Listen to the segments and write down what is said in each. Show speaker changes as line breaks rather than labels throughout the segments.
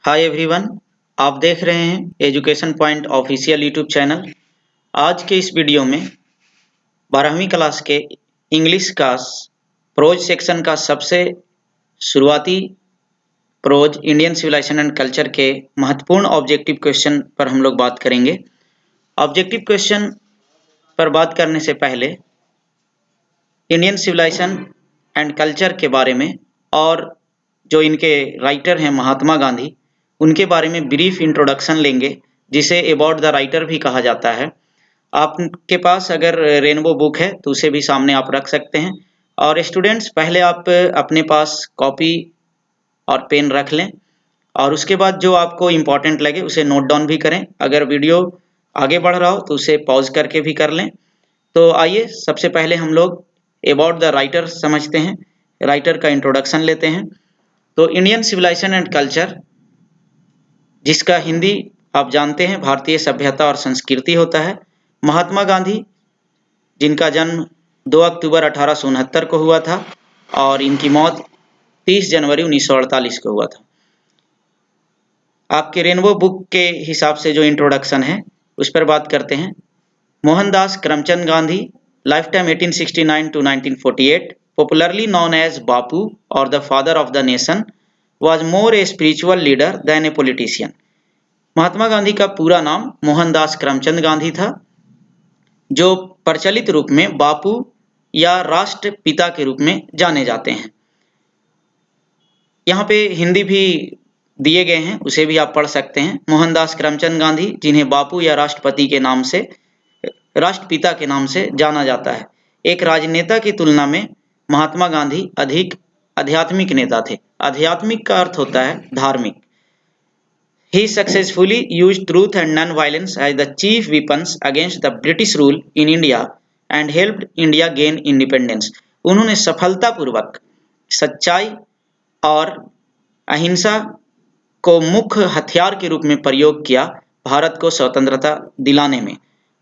Hi everyone, आप देख रहे हैं education point official YouTube channel. आज के इस वीडियो में 12वीं क्लास के इंग्लिश का प्रोज सेक्शन का सबसे शुरुआती prose Indian civilisation and culture के महत्वपूर्ण ऑब्जेक्टिव क्वेश्चन पर हम लोग बात करेंगे। ऑब्जेक्टिव क्वेश्चन पर बात करने से पहले इंडियन सिविलाइजेशन एंड कल्चर के बारे में और जो इनके राइटर हैं महात्मा गांधी, उनके बारे में ब्रीफ इंट्रोडक्शन लेंगे, जिसे अबाउट द राइटर भी कहा जाता है। आपके पास अगर रेनबो बुक है तो उसे भी सामने आप रख सकते हैं। और स्टूडेंट्स, पहले आप अपने पास कॉपी और पेन रख लें और उसके बाद जो आपको इम्पोर्टेंट लगे उसे नोट डाउन भी करें। अगर वीडियो आगे बढ़ रहा हो तो उसे पॉज करके भी कर लें। तो आइए सबसे पहले हम लोग अबाउट द राइटर समझते हैं, राइटर का इंट्रोडक्शन लेते हैं। तो इंडियन सिविलाइजेशन एंड कल्चर, जिसका हिंदी आप जानते हैं भारतीय सभ्यता और संस्कृति होता है, महात्मा गांधी, जिनका जन्म 2 अक्टूबर 1869 को हुआ था और इनकी मौत 30 जनवरी 1948 को हुआ था। आपके रेनबो बुक के हिसाब से जो इंट्रोडक्शन है उस पर बात करते हैं। Mohandas Karamchand Gandhi, life time 1869 to 1948, popularly known as Bapu और the father of the nation, was more a spiritual leader than a politician। Mahatma Gandhi का पूरा नाम मोहनदास करमचंद गांधी था, जो प्रचलित रूप में बापू या राष्ट्रपिता के रूप में जाने जाते हैं। यहाँ पे हिंदी भी दिए गए हैं, उसे भी आप पढ़ सकते हैं। मोहनदास करमचंद गांधी, जिन्हें बापू या राष्ट्रपति के नाम से, राष्ट्रपिता के नाम से जाना जाता है, एक राजनेता की तुलना में महात्मा गांधी अधिक आध्यात्मिक नेता थे। आध्यात्मिक का अर्थ होता है धार्मिक। He successfully used truth and non-violence as the chief weapons against the British rule in India and helped India gain independence। उन्होंने सफलतापूर्वक सच्चाई और अहिंसा को मुख्य हथियार के रूप में प्रयोग किया भारत को स्वतंत्रता दिलाने में।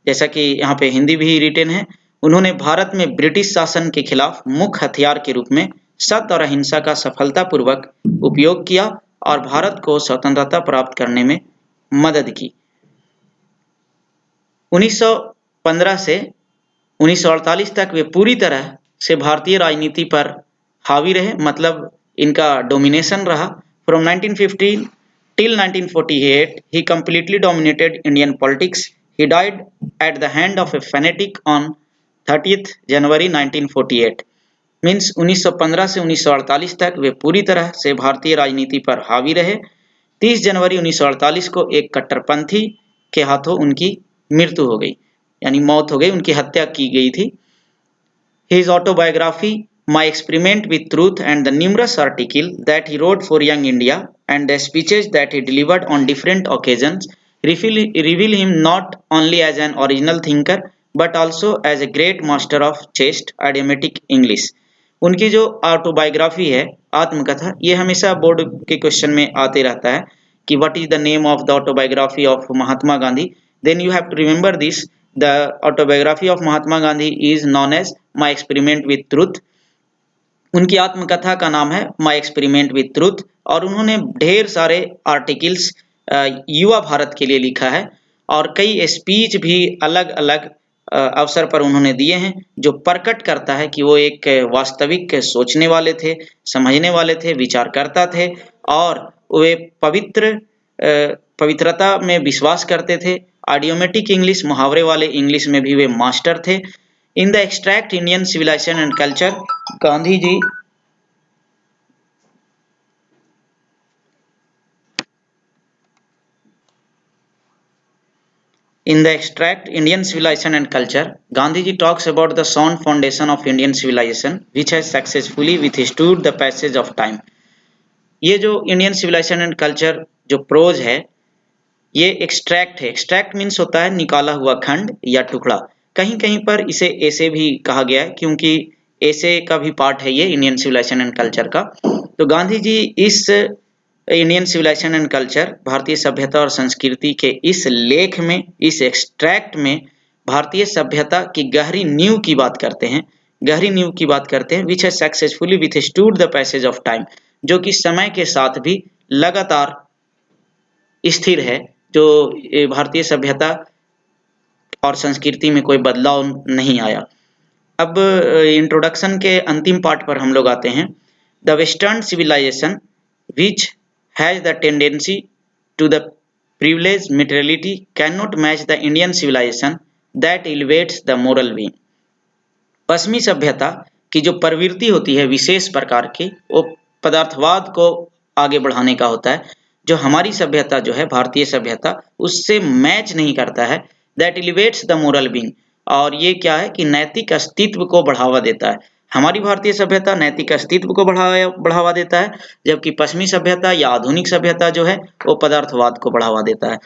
जैसा कि यहाँ पे हिंदी भी रिटेन है, उन्होंने भारत में ब्रिटिश शासन के खिलाफ मुख्य हथियार के रूप में सत्य और अहिंसा का सफलतापूर्वक उपयोग किया और भारत को स्वतंत्रता प्राप्त करने में मदद की। 1915 से 1948 तक वे पूरी तरह से भारतीय राजनीति पर हावी रहे, मतलब इनका डोमिनेशन रहा। From 1915 till 1948 he completely dominated Indian politics। He died at the hand of a fanatic on 30th January 1948। Means 1915 से 1948 तक वे पूरी तरह से भारतीय राजनीति पर हावी रहे। 30 जनवरी 1948 को एक कट्टरपंथी के हाथों उनकी मृत्यु हो गई, यानी मौत हो गई, उनकी हत्या की गई थी। His autobiography, My Experiment with Truth, and the numerous articles that he wrote for Young India and the speeches that he delivered on different occasions reveal him not only as an original thinker but also as a great master of chaste idiomatic English। उनकी जो autobiography है, आत्मकथा, ये हमेशा board के question में आते रहता है कि what is the name of the autobiography of Mahatma Gandhi. Then you have to remember this, the autobiography of Mahatma Gandhi is known as my experiment with truth. उनकी आत्मकथा का नाम है माय एक्सपेरिमेंट विथ ट्रूथ और उन्होंने ढेर सारे आर्टिकल्स युवा भारत के लिए लिखा है और कई स्पीच भी अलग अलग अवसर पर उन्होंने दिए हैं, जो प्रकट करता है कि वो एक वास्तविक सोचने वाले थे, समझने वाले थे, विचारकर्ता थे और वे पवित्रता में विश्वास करते थे। आइडियोमेटिक इंग्लिश, मुहावरे वाले इंग्लिश में भी वे मास्टर थे। In the extract Indian civilisation and culture, Gandhi ji In the extract Indian Civilization and Culture, Gandhiji talks about the sound foundation of Indian civilization which has successfully withstood the passage of time। ये जो Indian Civilization and Culture जो pros है, ये extract है। Extract means होता है निकाला हुआ खंड या टुकड़ा। कहीं कहीं पर इसे ऐसे भी कहा गया है क्योंकि ऐसे का भी पार्ट है ये इंडियन सिविलाइजेशन एंड कल्चर का। तो गांधी जी इस इंडियन सिविलाइजेशन एंड कल्चर, भारतीय सभ्यता और संस्कृति के इस लेख में, इस एक्सट्रैक्ट में भारतीय सभ्यता की गहरी नींव की बात करते हैं, गहरी नींव की बात करते हैं, which has successfully withstood the passage of time, जो कि समय के साथ भी लगातार स्थिर है, जो भारतीय सभ्यता और संस्कृति में कोई बदलाव नहीं आया। अब इंट्रोडक्शन के अंतिम पार्ट पर हम लोग आते हैं। The western civilisation which has the tendency to the privilege materiality can not match the Indian civilisation that elevates the moral being. पश्चिमी सभ्यता की जो प्रवृत्ति होती है विशेष प्रकार की, वो पदार्थवाद को आगे बढ़ाने का होता है, जो हमारी सभ्यता जो है भारतीय सभ्यता उससे मैच नहीं करता है। That elevates the moral being, और ये क्या है कि नैतिक अस्तित्व को बढ़ावा देता है। हमारी भारतीय सभ्यता नैतिक अस्तित्व को बढ़ावा देता है, जबकि पश्चिमी सभ्यता या आधुनिक सभ्यता जो है वो पदार्थवाद को बढ़ावा देता है।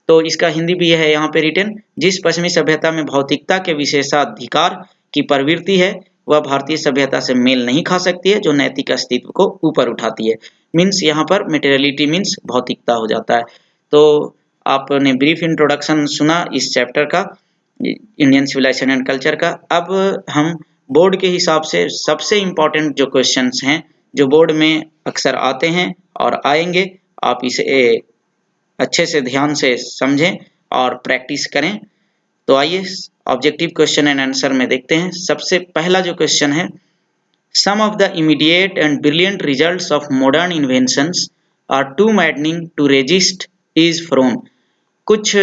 तो इसका हिंदी भी है यहाँ पे रिटन। जिस पश्चिमी सभ्यता में भौतिकता के विशेषाधिकार की प्रवृत्ति है, वह भारतीय सभ्यता से मेल नहीं खा सकती है, जो नैतिक अस्तित्व को ऊपर उठाती है। मीन्स यहाँ पर मटेरियलिटी मीन्स भौतिकता हो जाता है। तो आपने ब्रीफ इंट्रोडक्शन सुना इस चैप्टर का, इंडियन सिविलाइजेशन एंड कल्चर का। अब हम बोर्ड के हिसाब से सबसे इम्पोर्टेंट जो क्वेश्चंस हैं, जो बोर्ड में अक्सर आते हैं और आएंगे, आप इसे अच्छे से ध्यान से समझें और प्रैक्टिस करें। तो आइए ऑब्जेक्टिव क्वेश्चन एंड आंसर में देखते हैं। सबसे पहला जो क्वेश्चन है, some of the immediate and brilliant results of modern inventions are too maddening to resist is from. कुछ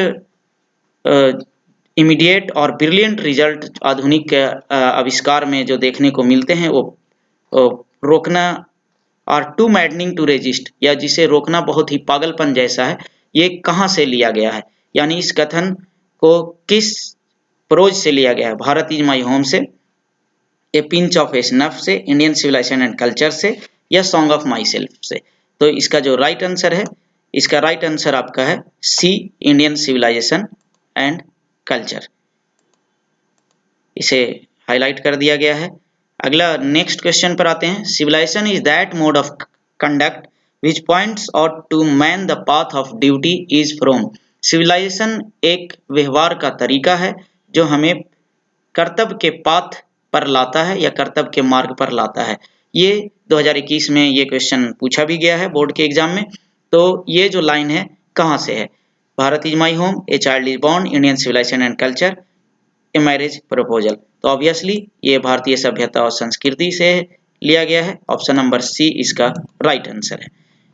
इमीडिएट और ब्रिलियंट रिजल्ट आधुनिक आविष्कार में जो देखने को मिलते हैं, वो रोकना, और टू मैडनिंग टू रेजिस्ट, या जिसे रोकना बहुत ही पागलपन जैसा है, ये कहाँ से लिया गया है, यानी इस कथन को किस प्रोज से लिया गया है? भारत इज माई होम से, ए पिंच ऑफ स्नफ से, इंडियन सिविलाइजेशन एंड कल्चर से, या सॉन्ग ऑफ माई सेल्फ से। तो इसका जो राइट आंसर है, इसका राइट आंसर आपका है सी, इंडियन सिविलाइजेशन एंड कल्चर। इसे हाईलाइट कर दिया गया है। अगला नेक्स्ट क्वेश्चन पर आते हैं। Civilisation is that mode of conduct which points out to man the path of duty is from. Civilisation एक व्यवहार का तरीका है जो हमें कर्तव्य के पाथ पर लाता है या कर्तव्य के मार्ग पर लाता है। ये 2021 में ये क्वेश्चन पूछा भी गया है बोर्ड के एग्जाम में। तो ये जो लाइन है कहाँ से है? Bharat is my home, a child is born, Indian civilisation and culture, a marriage proposal. तो ऑब्वियसली ये भारतीय सभ्यता और संस्कृति से लिया गया है। ऑप्शन नंबर सी इसका राइट आंसर है।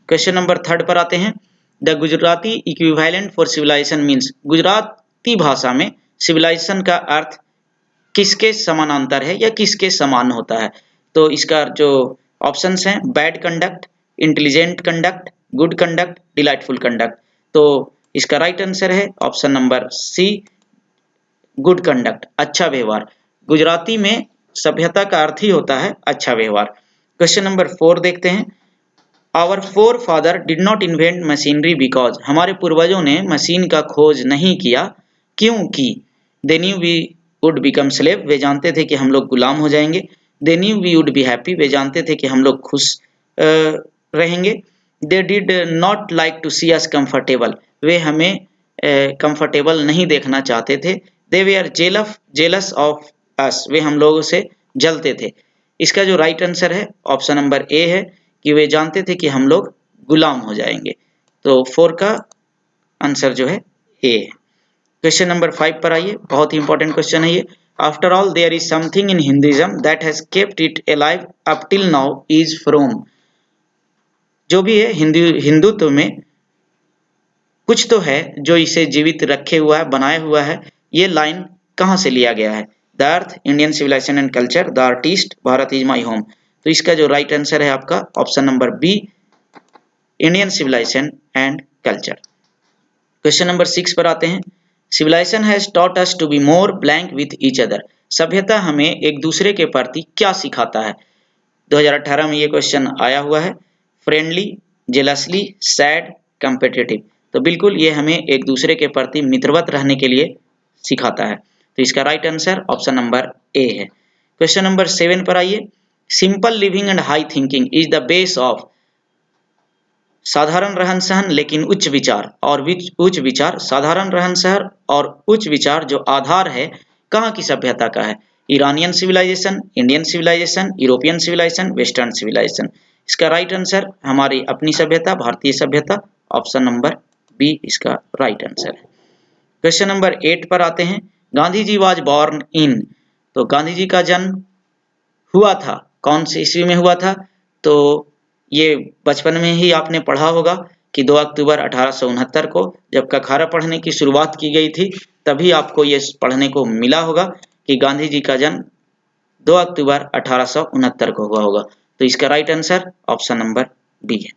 क्वेश्चन नंबर 3 पर आते हैं। The Gujarati equivalent for civilisation means. Gujarati भाषा में सिविलाइजेशन का अर्थ किसके समानांतर है या किसके समान होता है? तो इसका जो ऑप्शंस हैं, bad conduct, intelligent conduct, good conduct, delightful conduct. तो इसका राइट आंसर है option number C, good conduct, अच्छा व्यवहार। गुजराती में सभ्यता का अर्थ ही होता है अच्छा व्यवहार। क्वेश्चन नंबर 4 देखते हैं। Our forefather did not invent machinery because. हमारे पूर्वजों ने मशीन का खोज नहीं किया क्योंकि they knew we would become slave. वे जानते थे कि हम लोग गुलाम हो जाएंगे। They knew we would be happy. वे जानते थे कि हम लोग खुश रहेंगे। They did not like to see us comfortable. वे हमें कंफर्टेबल नहीं देखना चाहते थे। दे वे जेलस ऑफ अस। वे हम लोगों से जलते थे। इसका जो राइट आंसर है ऑप्शन नंबर ए है कि वे जानते थे कि हम लोग गुलाम हो जाएंगे। तो 4 का आंसर जो है ए है। क्वेश्चन नंबर 5 पर आइए, बहुत ही इंपॉर्टेंट क्वेश्चन है ये। After all there is something in Hinduism that has kept it alive up till now is from. जो भी है हिंदुत्व में कुछ तो है जो इसे जीवित रखे हुआ है, बनाया हुआ है। ये लाइन कहाँ से लिया गया है? The earth, Indian civilisation and culture, the artist, Bharat is my home. तो इसका जो राइट आंसर है आपका option number B, Indian civilisation and culture. Question number 6 पर आते हैं। Civilisation has taught us to be more blank with each other. सभ्यता हमें एक दूसरे के प्रति क्या सिखाता है? 2018 में ये क्वेश्चन आया हुआ है। Friendly, जेलसली, sad, competitive. तो बिल्कुल ये हमें एक दूसरे के प्रति मित्रवत रहने के लिए सिखाता है। तो इसका right answer option number A है। क्वेश्चन नंबर 7 पर आइए। Simple living and high thinking is the base of. साधारण रहन सहन लेकिन उच्च विचार, और उच्च विचार, साधारण रहन सहन और उच्च विचार जो आधार है कहाँ की सभ्यता का है? Iranian civilisation, Indian civilisation, European civilisation, western civilisation. इसका राइट आंसर हमारी अपनी सभ्यता, भारतीय सभ्यता, ऑप्शन नंबर बी इसका राइट आंसर है। क्वेश्चन नंबर 8 पर आते हैं। Gandhi ji was born in, तो गांधी जी का जन्म हुआ था कौन से ईस्वी में हुआ था? तो ये बचपन में ही आपने पढ़ा होगा कि 2 अक्टूबर 1869 को जब कखारा पढ़ने की शुरुआत की गई थी, तभी आपको ये पढ़ने को मिला होगा कि गांधी जी का जन्म 2 अक्टूबर 1869 को हुआ होगा। तो इसका right answer option number B है।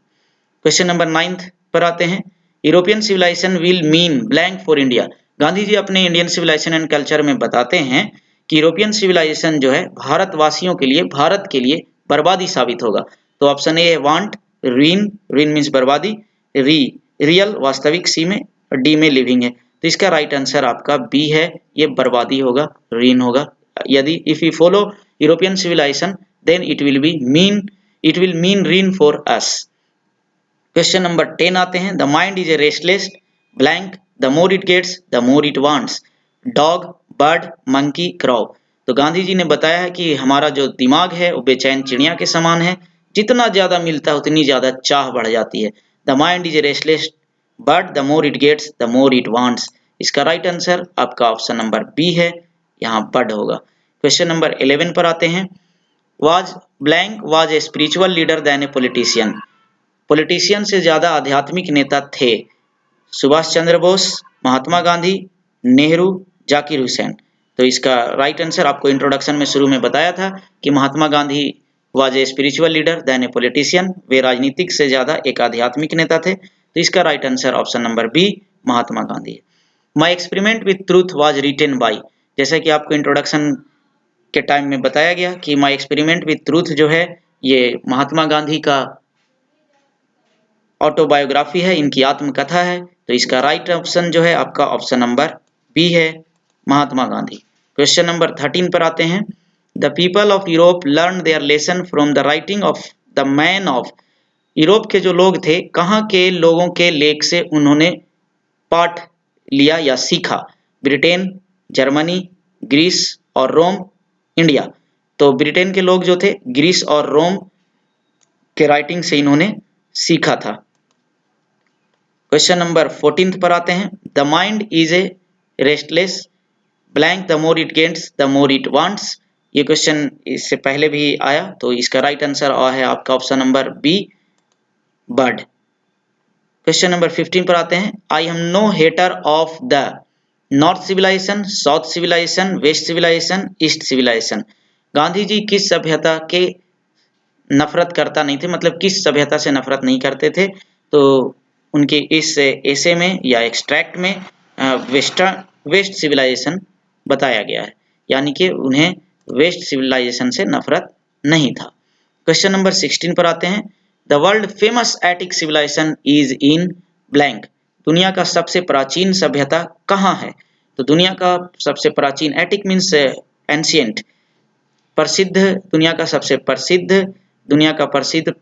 क्वेश्चन नंबर 9 पर आते हैं। European civilization will mean blank for India. Gandhi ji अपने इंडियन सिविलाइजेशन एंड कल्चर में बताते हैं कि यूरोपियन सिविलाइजेशन जो है भारतवासियों के लिए, भारत के लिए बर्बादी साबित होगा। तो ऑप्शन ए है वांट, रीन, रीन मीन्स बर्बादी, री रियल वास्तविक, सी में, डी में लिविंग है। तो इसका राइट आंसर आपका बी है, ये बर्बादी होगा, रीन होगा। यदि if you follow European civilisation then it will mean ruin for us. Question number 10 आते हैं। The mind is a restless blank, the more it gets the more it wants, dog, bird, monkey, crow. तो गांधी जी ने बताया है कि हमारा जो दिमाग है वो बेचैन चिड़िया के समान है, जितना ज्यादा मिलता है उतनी ज्यादा चाह बढ़ जाती है। The mind is a restless bird, the more it gets the more it wants. इसका राइट आंसर आपका ऑप्शन नंबर बी है, यहाँ बर्ड होगा। क्वेश्चन नंबर 11 पर आते हैं। Was blank was a spiritual leader then a politician. Politician से ज्यादा आध्यात्मिक नेता थे। सुभाष चंद्र बोस, महात्मा गांधी, नेहरू, जाकिर हुसैन। तो इसका राइट आंसर आपको इंट्रोडक्शन में शुरू में बताया था कि Mahatma Gandhi was a spiritual leader then a politician, वे राजनीतिक से ज्यादा एक आध्यात्मिक नेता थे। तो इसका right answer option number B Mahatma Gandhi है। My experiment with truth was written by, जैसा कि आपको इंट्रोडक्शन के टाइम में बताया गया कि माई एक्सपेरिमेंट विथ ट्रूथ जो है ये महात्मा गांधी का ऑटोबायोग्राफी है, इनकी आत्मकथा है। तो इसका राइट ऑप्शन जो है आपका ऑप्शन नंबर बी है, महात्मा गांधी। क्वेश्चन नंबर 13 पर आते हैं। The people of Europe learn their lesson from the writing of the man of. Europe के जो लोग थे, कहाँ के लोगों के लेख से उन्होंने पाठ लिया या सीखा? ब्रिटेन, जर्मनी, ग्रीस और रोम, इंडिया। तो ब्रिटेन के लोग जो थे ग्रीस और रोम के राइटिंग से इन्होंने सीखा था। क्वेश्चन नंबर 14 पर आते हैं। The mind is a restless blank, the more it gets the more it wants. ये क्वेश्चन इससे पहले भी आया, तो इसका राइट आंसर है आपका option number B bird. Question number 15 पर आते हैं। I am no hater of the north civilization, south civilization, west civilization, east civilization. Gandhi ji किस सभ्यता के नफरत करता नहीं थे, मतलब किस सभ्यता से नफरत नहीं करते थे? तो उनके इस एसे में या एक्सट्रैक्ट में वेस्ट सिविलाइजेशन बताया गया है, यानी कि उन्हें वेस्ट सिविलाइजेशन से नफरत नहीं था। क्वेश्चन नंबर 16 पर आते हैं। The world famous Attic civilisation is in blank. दुनिया का सबसे प्राचीन सभ्यता कहाँ है? तो दुनिया का सबसे प्राचीन, एटिक मीन्स एंशिएंट, प्रसिद्ध, दुनिया का सबसे प्रसिद्ध, दुनिया का प्रसिद्ध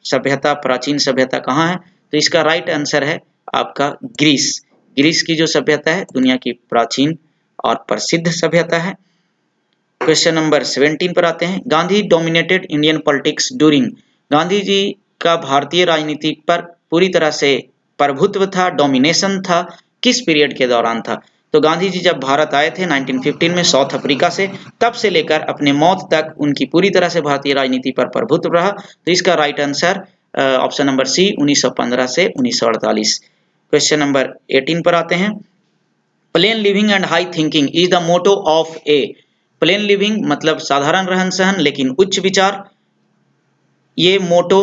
सभ्यता, प्राचीन सभ्यता कहाँ है? तो इसका राइट आंसर है आपका ग्रीस। ग्रीस की जो सभ्यता है दुनिया की प्राचीन और प्रसिद्ध सभ्यता है। क्वेश्चन नंबर 17 पर आते हैं। Gandhi dominated Indian politics during. Gandhi ji का भारतीय राजनीति पर पूरी तरह से प्रभुत्व था, डोमिनेशन था, किस पीरियड के दौरान था? तो गांधी जी जब भारत आए थे 1915 में साउथ अफ्रीका से, तब से लेकर अपने मौत तक उनकी पूरी तरह से भारतीय राजनीति पर प्रभुत्व रहा। तो इसका right answer option number C 1915 से 1948। क्वेश्चन नंबर 18 पर आते हैं। Plain living and high thinking is the motto of a. Plain living मतलब साधारण रहन सहन लेकिन उच्च विचार, ये मोटो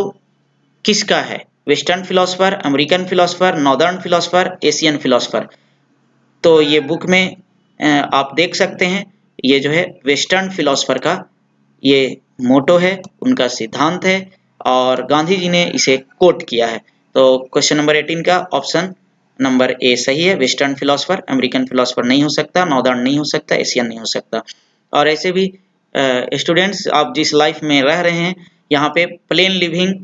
किसका है? Western philosopher, American philosopher, northern philosopher, Asian philosopher. तो ये बुक में आप देख सकते हैं, ये जो है वेस्टर्न फिलोसफर का ये मोटो है, उनका सिद्धांत है और गांधी जी ने इसे कोट किया है। तो क्वेश्चन नंबर 18 का ऑप्शन नंबर ए सही है, वेस्टर्न फिलोसफर। अमेरिकन फिलोसफर नहीं हो सकता, नॉर्दर्न नहीं हो सकता, एशियन नहीं हो सकता। और ऐसे भी स्टूडेंट्स, आप जिस लाइफ में रह रहे हैं यहाँ पे प्लेन लिविंग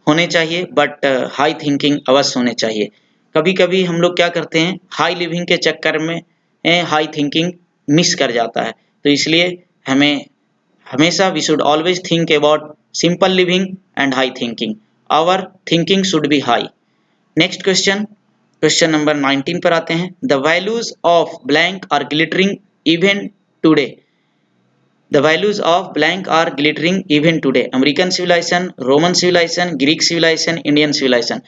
होने चाहिए बट हाई थिंकिंग अवश्य होने चाहिए। कभी कभी हम लोग क्या करते हैं, हाई लिविंग के चक्कर में हाई थिंकिंग मिस कर जाता है। तो इसलिए हमें हमेशा we should always think about simple living and high thinking. Our thinking should be high. Next question, question number 19 पर आते हैं। The values of blank are glittering even today. The values of blank are glittering even today. American civilization, Roman civilization, Greek civilization, Indian civilization.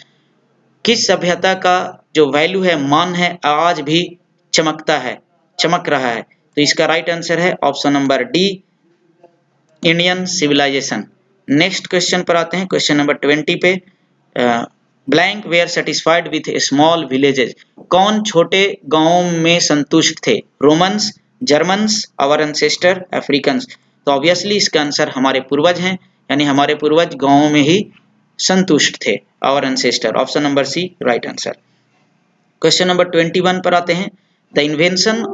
किस सभ्यता का जो value है, मान है, आज भी चमकता है, चमक रहा है? तो इसका राइट आंसर है option number D, Indian civilization. Next question पर आते हैं, क्वेश्चन नंबर 20 पे। Blank were satisfied with small villages. कौन छोटे गांवों में संतुष्ट थे? Romans, Germans, our ancestor, Africans. तो ऑब्वियसली इसका आंसर हमारे पूर्वज हैं, यानी हमारे पूर्वज गांवों में ही संतुष्ट थे, our ancestor. Option number C right answer. Question number 21 पर आते हैं। The invention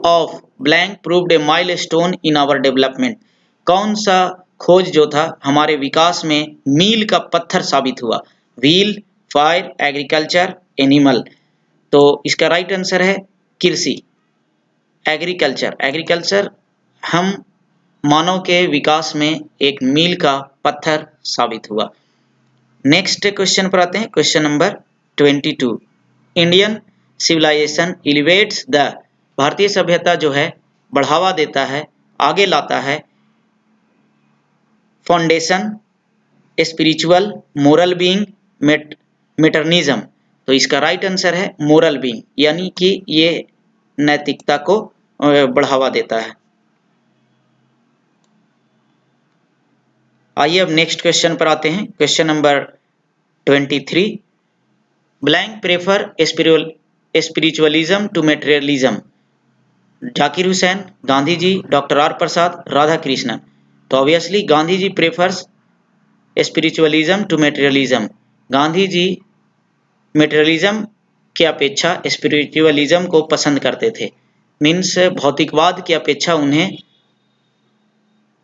of blank proved a milestone in our development. कौन सा खोज जो था हमारे विकास में मील का पत्थर साबित हुआ? Wheel, fire, agriculture, animal. तो इसका राइट आंसर है कृषि, एग्रीकल्चर। एग्रीकल्चर हम मानव के विकास में एक मील का पत्थर साबित हुआ। नेक्स्ट क्वेश्चन पर आते हैं, question number 22। Indian civilization elevates the. भारतीय सभ्यता जो है बढ़ावा देता है, आगे लाता है फाउंडेशन, स्पिरिचुअल, मोरल बीइंग, मेटरनिज्म। तो इसका राइट आंसर है मोरल बीइंग, यानी कि ये नैतिकता को बढ़ावा देता है। आइए अब नेक्स्ट क्वेश्चन पर आते हैं, question number 23। Blank prefer spiritualism to materialism. Zakir Hussain, Gandhi ji, doctor R Prasad, Radhakrishnan. तो obviously Gandhi ji prefers spiritualism to materialism. Gandhi ji materialism की अपेक्षा स्पिरिचुअलिज्म को पसंद करते थे। मीन्स भौतिकवाद की अपेक्षा उन्हें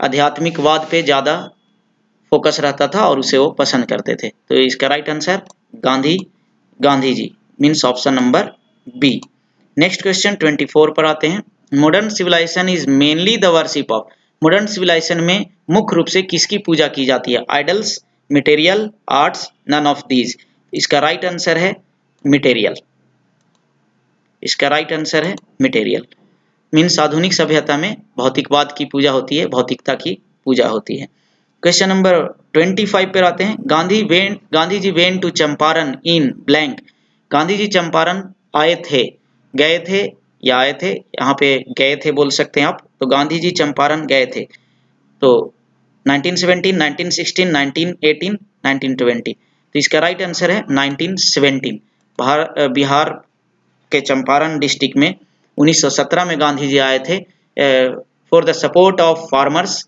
आध्यात्मिकवाद पे ज़्यादा फोकस रहता था और उसे वो पसंद करते थे। तो इसका right answer Gandhi ji, means option number B. Next question 24 पर आते हैं। Modern civilization is mainly the worship of. Modern civilization में मुख्य रूप से किसकी पूजा की जाती है? Idols, material, arts, none of these. इसका राइट आंसर है मटेरियल। इसका राइट आंसर है मटेरियल। मीन्स आधुनिक सभ्यता में भौतिकवाद की पूजा होती है, भौतिकता की पूजा होती है। क्वेश्चन नंबर 25 पर आते हैं। Gandhi ji went to Champaran in blank. Gandhi ji Champaran आए थे, गए थे या आए थे, यहाँ पे गए थे बोल सकते हैं आप। तो गांधी जी चंपारण गए थे। तो 1917, 1916, 1918, 1920। तो इसका राइट आंसर है 1917। बिहार के चंपारण डिस्ट्रिक्ट में 1917 में गांधी जी आए थे for the support of farmers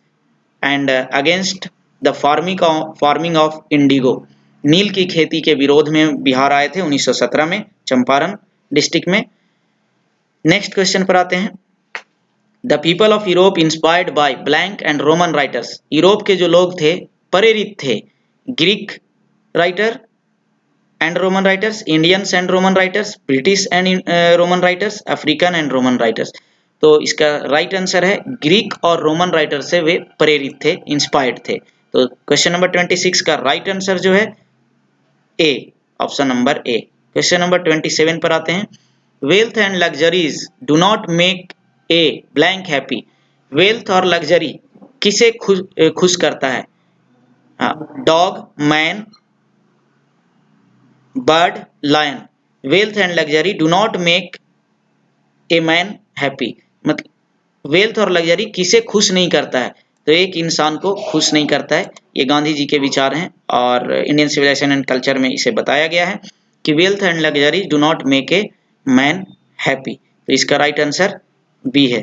and against the farming of indigo. नील की खेती के विरोध में बिहार आए थे 1917 में, चंपारण डिस्ट्रिक्ट में। नेक्स्ट क्वेश्चन पर आते हैं। The people of Europe inspired by blank and Roman writers. Europe के जो लोग थे प्रेरित थे Greek writer and Roman writers, Indians and Roman writers, British and Roman writers, African and Roman writers. तो इसका राइट आंसर है ग्रीक और रोमन राइटर से वे प्रेरित थे, इंस्पायर्ड थे। तो क्वेश्चन नंबर 26 का राइट आंसर जो है A, option number A. Question number 27 पर आते हैं। Wealth and luxuries do not make a blank happy. Wealth और लग्जरी किसे खुश करता है? Dog, man, bird, lion. Wealth and luxury do not make a man happy. मतलब वेल्थ और लग्जरी किसे खुश नहीं करता है? तो एक इंसान को खुश नहीं करता है। ये गांधी जी के विचार हैं और इंडियन सिविलाइजेशन एंड कल्चर में इसे बताया गया है कि wealth and luxury do not make a man happy. तो इसका राइट आंसर बी है।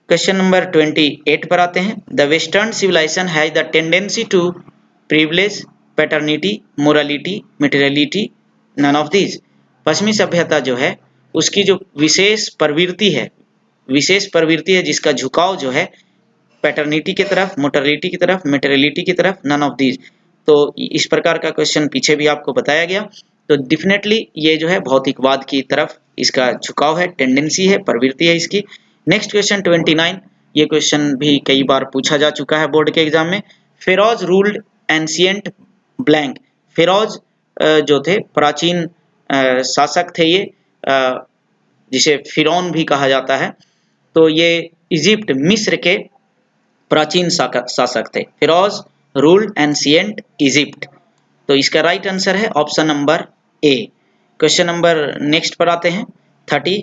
क्वेश्चन नंबर 28 पर आते हैं। The western civilization has the tendency to privilege paternity, morality, materiality, none of these. पश्चिमी सभ्यता जो है उसकी जो विशेष प्रवृत्ति है जिसका झुकाव जो है पैटर्निटी की तरफ, मोटरिटी की तरफ, मटेरियलिटी की तरफ, नन ऑफ दीज। तो इस प्रकार का क्वेश्चन पीछे भी आपको बताया गया। तो डेफिनेटली ये जो है भौतिकवाद की तरफ इसका झुकाव है, टेंडेंसी है, प्रवृत्ति है इसकी। Next question 29। ये क्वेश्चन भी कई बार पूछा जा चुका है बोर्ड के एग्जाम में। Feroz ruled ancient blank. Feroz जो थे प्राचीन शासक थे ये, जिसे फिरौन भी कहा जाता है। तो ये इजिप्ट मिस्र के प्राचीन शासक थे। Pharaohs ruled ancient Egypt. तो इसका राइट आंसर है option number A. Question number next पर आते हैं 30।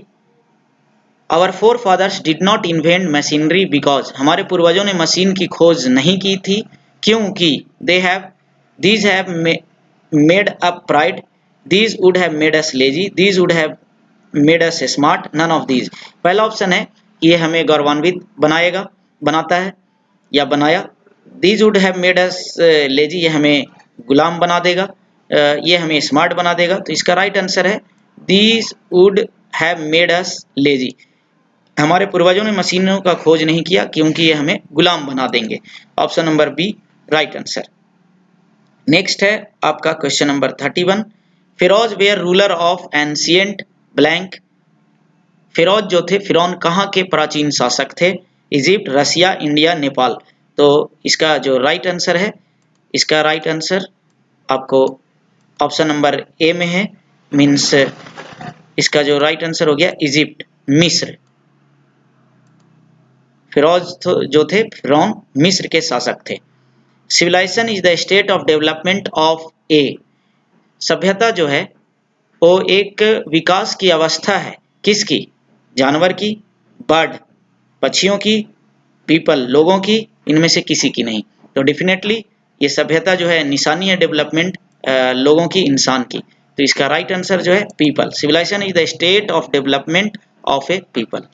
Our forefathers did not invent machinery because, हमारे पूर्वजों ने मशीन की खोज नहीं की थी क्योंकि these have made up pride, these would have made us lazy, these would have made us smart, none of these। पहला ऑप्शन है ये हमें गौरवान्वित बनाता है या बनाया। these would have made us lazy, ये हमें गुलाम बना देगा, ये हमें स्मार्ट बना देगा। तो इसका राइट आंसर है these would have made us lazy। हमारे पूर्वजों ने मशीनों का खोज नहीं किया क्योंकि ये हमें गुलाम बना देंगे। Option number B right answer. Next है आपका question number 31। Pharaohs were ruler of ancient blank. Pharaohs जो थे, फिरौन कहाँ के प्राचीन शासक थे? Egypt, Russia, India, Nepal. तो इसका जो राइट आंसर है, इसका राइट आंसर आपको ऑप्शन नंबर ए में है, मीन्स इसका जो राइट आंसर हो गया इजिप्ट, मिस्र। फिरोज जो थे फिरौन मिस्र के शासक थे। Civilization is the state of development of a. सभ्यता जो है वो एक विकास की अवस्था है, किसकी? जानवर की, बर्ड पक्षियों की, पीपल लोगों की, इनमें से किसी की नहीं। तो डेफिनेटली ये सभ्यता जो है निशानी है डेवलपमेंट लोगों की, इंसान की। तो इसका राइट आंसर जो है people. Civilization is the state of development of a people.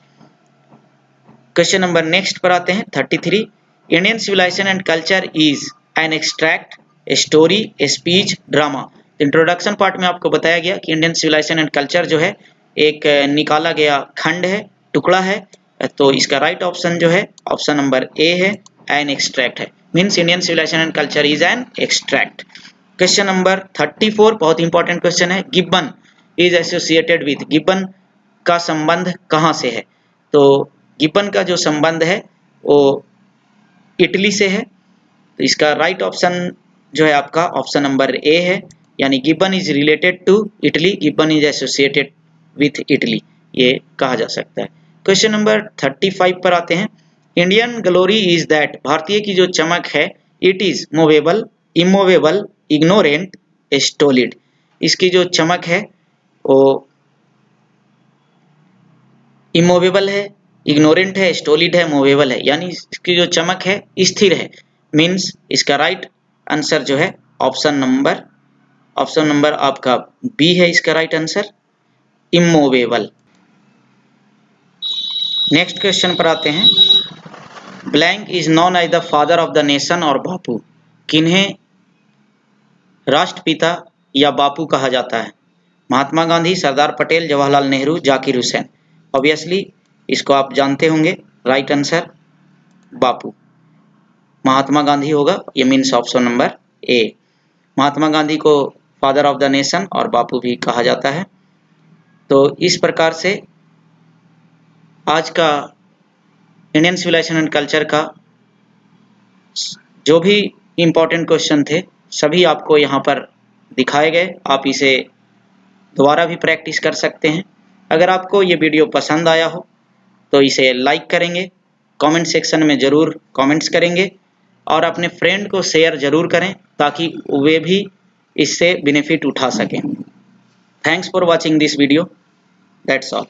Question number next पर आते हैं 33। Indian civilisation and culture is an extract, story, speech, drama. Introduction part में आपको बताया गया कि इंडियन सिविलाइजेशन एंड कल्चर जो है एक निकाला गया खंड है, टुकड़ा है। तो इसका राइट ऑप्शन जो है ऑप्शन नंबर ए है, एन एक्सट्रैक्ट है, means Indian civilisation and culture is an extract. Question number 34 बहुत इंपॉर्टेंट क्वेश्चन है। Gibbon is associated with, Gibbon का संबंध कहाँ से है? तो गिब्बन का जो संबंध है वो इटली से है। तो इसका राइट ऑप्शन जो है आपका ऑप्शन नंबर ए है, यानी Gibbon is related to Italy, Gibbon is associated with Italy, ये कहा जा सकता है। क्वेश्चन नंबर 35 पर आते हैं। इंडियन ग्लोरी इज दैट, भारतीय की जो चमक है, it is movable, immovable, ignorant, stolid. इसकी जो चमक है वो इमूवेबल है, इग्नोरेंट है, स्टोलिड है, मूवेबल है, यानी इसकी जो चमक है स्थिर है। मीन्स इसका राइट आंसर जो है ऑप्शन नंबर आपका बी है, इसका right answer immovable. Next question पर आते हैं। Blank is known as the father of the nation और बापू, किन्हें राष्ट्रपिता या बापू कहा जाता है? महात्मा गांधी, सरदार पटेल, जवाहरलाल नेहरू, जाकिर हुसैन। ऑब्वियसली इसको आप जानते होंगे, राइट आंसर बापू, महात्मा गांधी होगा, ये means option number A. Mahatma Gandhi को फादर ऑफ द नेशन और बापू भी कहा जाता है। तो इस प्रकार से आज का इंडियन सिविलाइजेशन एंड कल्चर का जो भी इम्पोर्टेंट क्वेश्चन थे सभी आपको यहाँ पर दिखाए गए। आप इसे दोबारा भी प्रैक्टिस कर सकते हैं। अगर आपको ये वीडियो पसंद आया हो तो इसे लाइक करेंगे, कमेंट सेक्शन में ज़रूर कमेंट्स करेंगे और अपने फ्रेंड को शेयर ज़रूर करें ताकि वे भी इससे बेनिफिट उठा सकें। Thanks for watching this video, that's all.